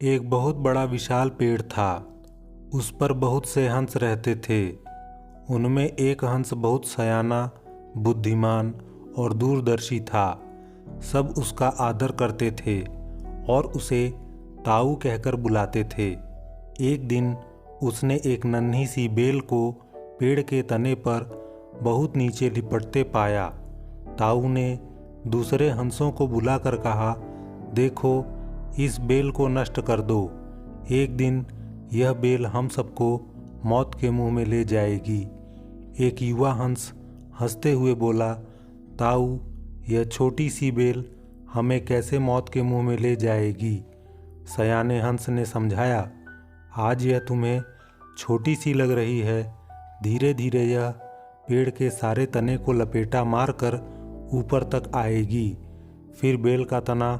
एक बहुत बड़ा विशाल पेड़ था। उस पर बहुत से हंस रहते थे। उनमें एक हंस बहुत सयाना, बुद्धिमान और दूरदर्शी था। सब उसका आदर करते थे और उसे ताऊ कहकर बुलाते थे। एक दिन उसने एक नन्ही सी बेल को पेड़ के तने पर बहुत नीचे लिपटते पाया। ताऊ ने दूसरे हंसों को बुलाकर कहा, देखो, इस बेल को नष्ट कर दो। एक दिन यह बेल हम सबको मौत के मुंह में ले जाएगी। एक युवा हंस हंसते हुए बोला, ताऊ, यह छोटी सी बेल हमें कैसे मौत के मुंह में ले जाएगी? सयाने हंस ने समझाया, आज यह तुम्हें छोटी सी लग रही है, धीरे धीरे यह पेड़ के सारे तने को लपेटा मारकर ऊपर तक आएगी। फिर बेल का तना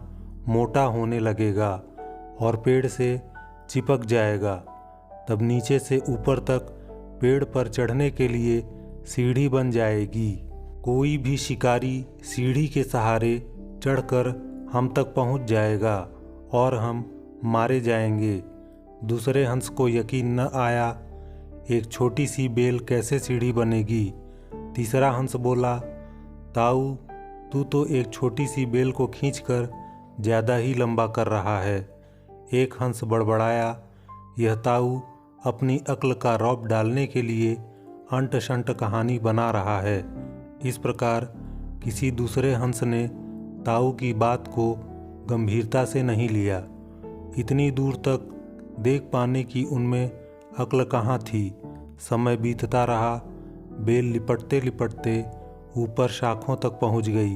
मोटा होने लगेगा और पेड़ से चिपक जाएगा। तब नीचे से ऊपर तक पेड़ पर चढ़ने के लिए सीढ़ी बन जाएगी। कोई भी शिकारी सीढ़ी के सहारे चढ़कर हम तक पहुंच जाएगा और हम मारे जाएंगे। दूसरे हंस को यकीन न आया, एक छोटी सी बेल कैसे सीढ़ी बनेगी? तीसरा हंस बोला, ताऊ, तू तो एक छोटी सी बेल को खींचकर ज़्यादा ही लंबा कर रहा है। एक हंस बड़बड़ाया, यह ताऊ अपनी अक्ल का रौब डालने के लिए अंट शंट कहानी बना रहा है। इस प्रकार किसी दूसरे हंस ने ताऊ की बात को गंभीरता से नहीं लिया। इतनी दूर तक देख पाने की उनमें अक्ल कहाँ थी। समय बीतता रहा। बेल लिपटते लिपटते ऊपर शाखों तक पहुँच गई।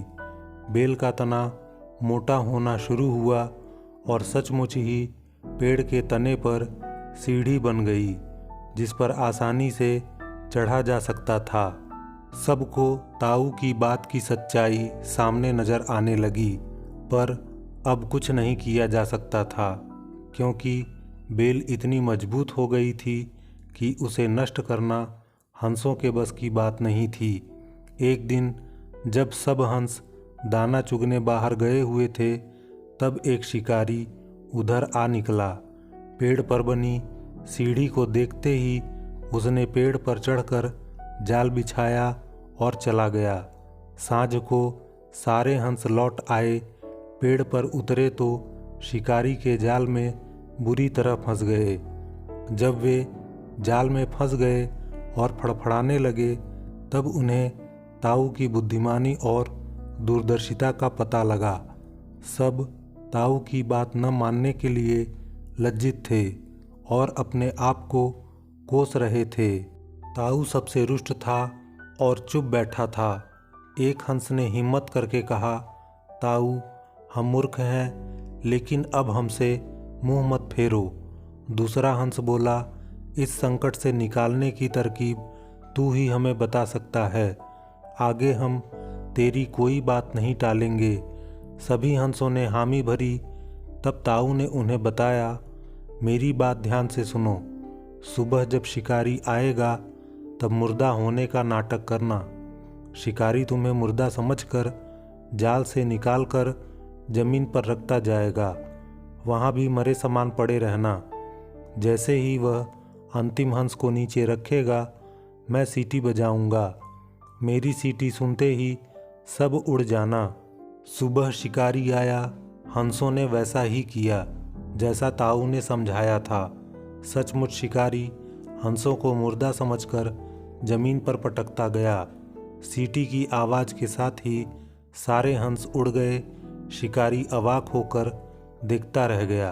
बेल का तना मोटा होना शुरू हुआ और सचमुच ही पेड़ के तने पर सीढ़ी बन गई, जिस पर आसानी से चढ़ा जा सकता था। सबको ताऊ की बात की सच्चाई सामने नजर आने लगी, पर अब कुछ नहीं किया जा सकता था, क्योंकि बेल इतनी मजबूत हो गई थी कि उसे नष्ट करना हंसों के बस की बात नहीं थी। एक दिन जब सब हंस दाना चुगने बाहर गए हुए थे, तब एक शिकारी उधर आ निकला। पेड़ पर बनी सीढ़ी को देखते ही उसने पेड़ पर चढ़कर जाल बिछाया और चला गया। सांझ को सारे हंस लौट आए। पेड़ पर उतरे तो शिकारी के जाल में बुरी तरह फंस गए। जब वे जाल में फंस गए और फड़फड़ाने लगे, तब उन्हें ताऊ की बुद्धिमानी और दूरदर्शिता का पता लगा। सब ताऊ की बात न मानने के लिए लज्जित थे और अपने आप को कोस रहे थे। ताऊ सबसे रुष्ट था और चुप बैठा था। एक हंस ने हिम्मत करके कहा, ताऊ, हम मूर्ख हैं, लेकिन अब हमसे मुंह मत फेरो। दूसरा हंस बोला, इस संकट से निकालने की तरकीब तू ही हमें बता सकता है। आगे हम तेरी कोई बात नहीं टालेंगे। सभी हंसों ने हामी भरी। तब ताऊ ने उन्हें बताया, मेरी बात ध्यान से सुनो। सुबह जब शिकारी आएगा, तब मुर्दा होने का नाटक करना। शिकारी तुम्हें मुर्दा समझकर जाल से निकालकर जमीन पर रखता जाएगा। वहाँ भी मरे समान पड़े रहना। जैसे ही वह अंतिम हंस को नीचे रखेगा, मैं सीटी बजाऊंगा। मेरी सीटी सुनते ही सब उड़ जाना। सुबह शिकारी आया। हंसों ने वैसा ही किया जैसा ताऊ ने समझाया था। सचमुच शिकारी हंसों को मुर्दा समझकर जमीन पर पटकता गया। सीटी की आवाज़ के साथ ही सारे हंस उड़ गए। शिकारी अवाक होकर देखता रह गया।